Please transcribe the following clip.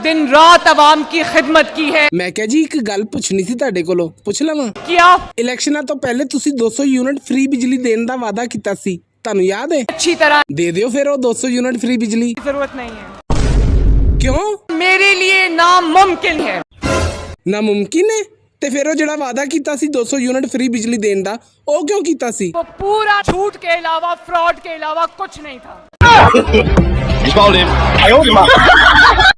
दिन रात आवाम की खिदमत की है। मैं क्या जी एक गल पुछनी सी तुहाडे कोलों, पुछ लवां? क्या? इलैक्शनां तो पहले तुसी 200 यूनिट फ्री बिजली देने दा वादा कीता सी, तुहानूं याद है? अच्छी तरह दे दियो फिर वो 200 यूनिट फ्री बिजली। जरूरत नहीं है, क्यों? मेरे लिए नामुमकिन है। नामुमकिन है? ते फिर वो जिहड़ा वादा कीता सी 200 यूनिट फ्री बिजली देने दा, ओ क्यों कीता सी? वो पूरा झूठ के अलावा, फ्रॉड के अलावा कुछ नहीं था।